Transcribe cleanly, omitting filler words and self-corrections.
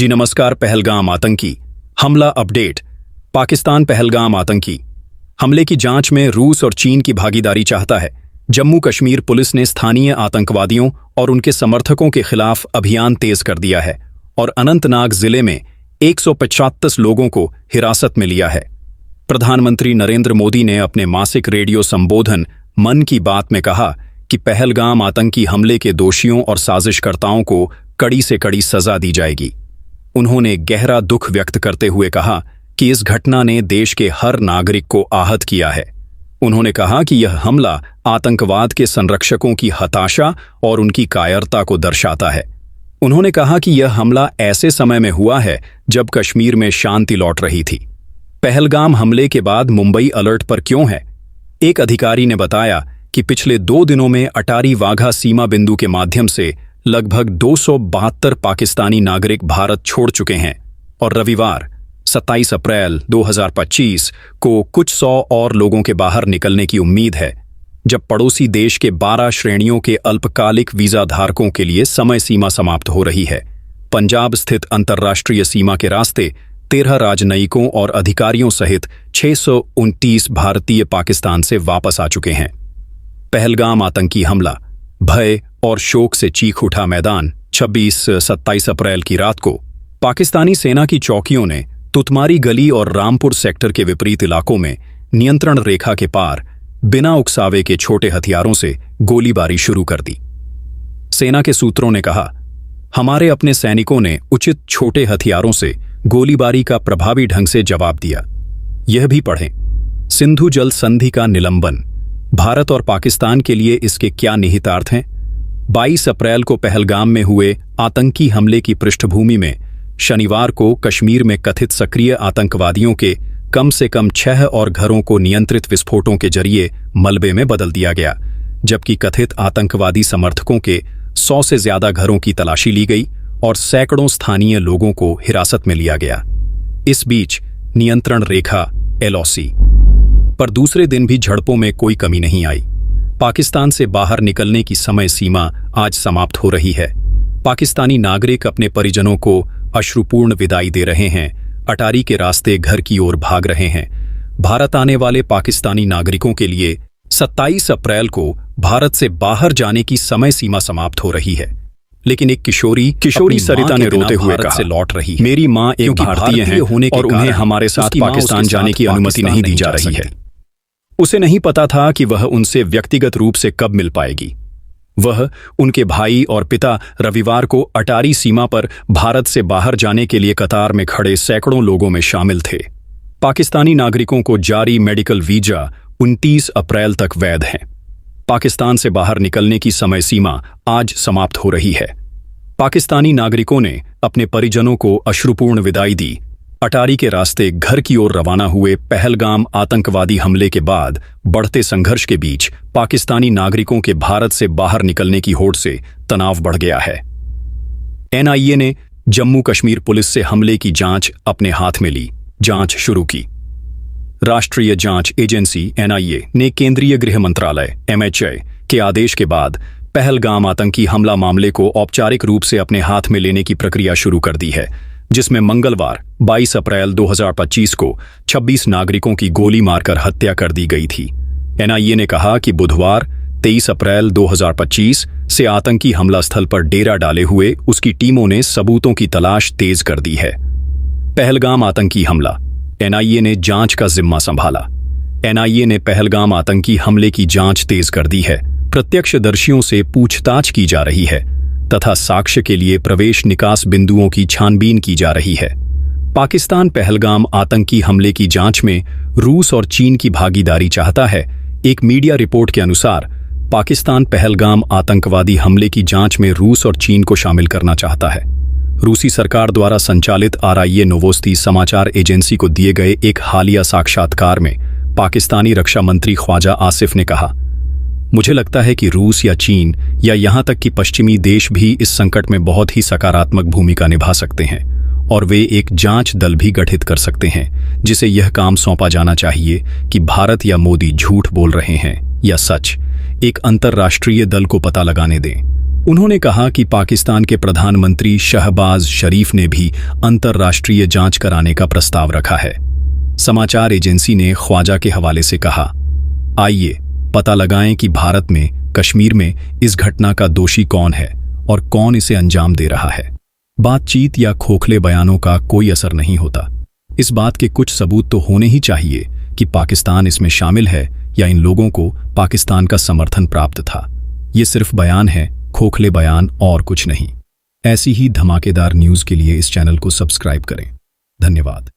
जी नमस्कार। पहलगाम आतंकी हमला अपडेट। पाकिस्तान पहलगाम आतंकी हमले की जांच में रूस और चीन की भागीदारी चाहता है। जम्मू कश्मीर पुलिस ने स्थानीय आतंकवादियों और उनके समर्थकों के खिलाफ अभियान तेज कर दिया है और अनंतनाग जिले में 135 लोगों को हिरासत में लिया है। प्रधानमंत्री नरेंद्र मोदी ने अपने मासिक रेडियो संबोधन मन की बात में कहा कि पहलगाम आतंकी हमले के दोषियों और साजिशकर्ताओं को कड़ी से कड़ी सजा दी जाएगी। उन्होंने गहरा दुख व्यक्त करते हुए कहा कि इस घटना ने देश के हर नागरिक को आहत किया है। उन्होंने कहा कि यह हमला आतंकवाद के संरक्षकों की हताशा और उनकी कायरता को दर्शाता है। उन्होंने कहा कि यह हमला ऐसे समय में हुआ है जब कश्मीर में शांति लौट रही थी। पहलगाम हमले के बाद मुंबई अलर्ट पर क्यों है? एक अधिकारी ने बताया कि पिछले 2 दिनों में अटारी वाघा सीमा बिंदु के माध्यम से लगभग 272 पाकिस्तानी नागरिक भारत छोड़ चुके हैं और रविवार 27 अप्रैल 2025 को कुछ 100 और लोगों के बाहर निकलने की उम्मीद है, जब पड़ोसी देश के 12 श्रेणियों के अल्पकालिक वीजा धारकों के लिए समय सीमा समाप्त हो रही है। पंजाब स्थित अंतर्राष्ट्रीय सीमा के रास्ते 13 राजनयिकों और अधिकारियों सहित 629 भारतीय पाकिस्तान से वापस आ चुके हैं। पहलगाम आतंकी हमला, भय और शोक से चीख उठा मैदान। 26-27 अप्रैल की रात को पाकिस्तानी सेना की चौकियों ने तुतमारी गली और रामपुर सेक्टर के विपरीत इलाकों में नियंत्रण रेखा के पार बिना उकसावे के छोटे हथियारों से गोलीबारी शुरू कर दी। सेना के सूत्रों ने कहा, हमारे अपने सैनिकों ने उचित छोटे हथियारों से गोलीबारी का प्रभावी ढंग से जवाब दिया। यह भी पढ़ें, सिंधु जल संधि का निलंबन, भारत और पाकिस्तान के लिए इसके क्या निहितार्थ हैं? 22 अप्रैल को पहलगाम में हुए आतंकी हमले की पृष्ठभूमि में शनिवार को कश्मीर में कथित सक्रिय आतंकवादियों के कम से कम 6 और घरों को नियंत्रित विस्फोटों के जरिए मलबे में बदल दिया गया, जबकि कथित आतंकवादी समर्थकों के 100 से ज्यादा घरों की तलाशी ली गई और सैकड़ों स्थानीय लोगों को हिरासत में लिया गया। इस बीच नियंत्रण रेखा LOC पर दूसरे दिन भी झड़पों में कोई कमी नहीं आई। पाकिस्तान से बाहर निकलने की समय सीमा आज समाप्त हो रही है। पाकिस्तानी नागरिक अपने परिजनों को अश्रुपूर्ण विदाई दे रहे हैं, अटारी के रास्ते घर की ओर भाग रहे हैं। भारत आने वाले पाकिस्तानी नागरिकों के लिए 27 अप्रैल को भारत से बाहर जाने की समय सीमा समाप्त हो रही है। लेकिन एक किशोरी सरिता ने रोते हुए कहा, से लौट रही है। मेरी मां एक भारतीय हैं और उन्हें हमारे साथ पाकिस्तान जाने की अनुमति नहीं दी जा रही है। उसे नहीं पता था कि वह उनसे व्यक्तिगत रूप से कब मिल पाएगी। वह, उनके भाई और पिता रविवार को अटारी सीमा पर भारत से बाहर जाने के लिए कतार में खड़े सैकड़ों लोगों में शामिल थे। पाकिस्तानी नागरिकों को जारी मेडिकल वीजा 29 अप्रैल तक वैध हैं। पाकिस्तान से बाहर निकलने की समय सीमा आज समाप्त हो रही है। पाकिस्तानी नागरिकों ने अपने परिजनों को अश्रुपूर्ण विदाई दी। अटारी के रास्ते घर की ओर रवाना हुए पहलगाम आतंकवादी हमले के बाद बढ़ते संघर्ष के बीच पाकिस्तानी नागरिकों के भारत से बाहर निकलने की होड़ से तनाव बढ़ गया है। NIA ने जम्मू कश्मीर पुलिस से हमले की जांच अपने हाथ में ली। जांच शुरू की। राष्ट्रीय जांच एजेंसी NIA ने केंद्रीय गृह मंत्रालय MHA के आदेश के बाद पहलगाम आतंकी हमला मामले को औपचारिक रूप से अपने हाथ में लेने की प्रक्रिया शुरू कर दी है, जिसमें मंगलवार 22 अप्रैल 2025 को 26 नागरिकों की गोली मारकर हत्या कर दी गई थी। NIA ने कहा कि बुधवार 23 अप्रैल 2025 से आतंकी हमला स्थल पर डेरा डाले हुए उसकी टीमों ने सबूतों की तलाश तेज कर दी है। पहलगाम आतंकी हमला, NIA ने जांच का जिम्मा संभाला। NIA ने पहलगाम आतंकी हमले की जांच तेज कर दी है। प्रत्यक्षदर्शियों से पूछताछ की जा रही है तथा साक्ष्य के लिए प्रवेश निकास बिंदुओं की छानबीन की जा रही है। पाकिस्तान पहलगाम आतंकी हमले की जांच में रूस और चीन की भागीदारी चाहता है। एक मीडिया रिपोर्ट के अनुसार पाकिस्तान पहलगाम आतंकवादी हमले की जांच में रूस और चीन को शामिल करना चाहता है। रूसी सरकार द्वारा संचालित RIA नोवोस्ती समाचार एजेंसी को दिए गए एक हालिया साक्षात्कार में पाकिस्तानी रक्षा मंत्री ख्वाजा आसिफ ने कहा, मुझे लगता है कि रूस या चीन या यहां तक कि पश्चिमी देश भी इस संकट में बहुत ही सकारात्मक भूमिका निभा सकते हैं और वे एक जांच दल भी गठित कर सकते हैं जिसे यह काम सौंपा जाना चाहिए कि भारत या मोदी झूठ बोल रहे हैं या सच। एक अंतर्राष्ट्रीय दल को पता लगाने दें। उन्होंने कहा कि पाकिस्तान के प्रधानमंत्री शहबाज शरीफ ने भी अंतर्राष्ट्रीय जांच कराने का प्रस्ताव रखा है। समाचार एजेंसी ने ख्वाजा के हवाले से कहा, आइए पता लगाएं कि भारत में कश्मीर में इस घटना का दोषी कौन है और कौन इसे अंजाम दे रहा है। बातचीत या खोखले बयानों का कोई असर नहीं होता। इस बात के कुछ सबूत तो होने ही चाहिए कि पाकिस्तान इसमें शामिल है या इन लोगों को पाकिस्तान का समर्थन प्राप्त था। ये सिर्फ बयान है, खोखले बयान और कुछ नहीं। ऐसी ही धमाकेदार न्यूज़ के लिए इस चैनल को सब्सक्राइब करें। धन्यवाद।